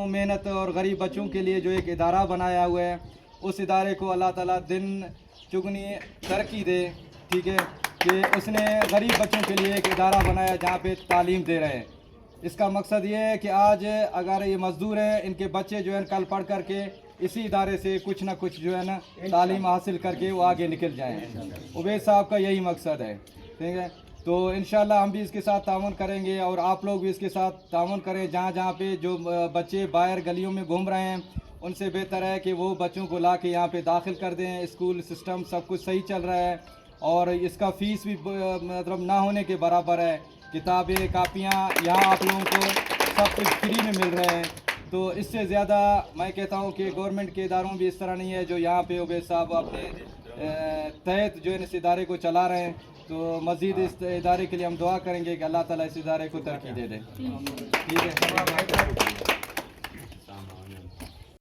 मेहनत और गरीब बच्चों के लिए जो एक इदारा बनाया हुआ है, उस इदारे को अल्लाह ताला दिन चुगनी तरक्की दे, ठीक है, कि उसने गरीब बच्चों के लिए एक इदारा बनाया जहाँ पे तालीम दे रहे हैं। इसका मकसद ये है कि आज अगर ये मज़दूर हैं, इनके बच्चे जो है कल पढ़ करके इसी इदारे से कुछ ना कुछ जो है ना तालीम हासिल करके वो आगे निकल जाएँ। उबैद साहब का यही मकसद है, ठीक है। तो इंशाल्लाह हम भी इसके साथ ताउन करेंगे और आप लोग भी इसके साथ ताउन करें। जहाँ जहाँ पे जो बच्चे बाहर गलियों में घूम रहे हैं, उनसे बेहतर है कि वो बच्चों को ला के यहाँ पे दाखिल कर दें। स्कूल सिस्टम सब कुछ सही चल रहा है और इसका फ़ीस भी मतलब ना होने के बराबर है। किताबें, कापियाँ यहाँ आप लोगों को सब कुछ फ्री में मिल रहे हैं। तो इससे ज़्यादा मैं कहता हूँ कि गवर्नमेंट के इदारों भी इस तरह नहीं है जो यहाँ पे उबैद साहब अपने तहत जो है इस इदारे को चला रहे हैं। तो मज़ीद इस इदारे के लिए हम दुआ करेंगे कि अल्लाह ताला इस इदारे को तरक्की दे दे। ठीक है।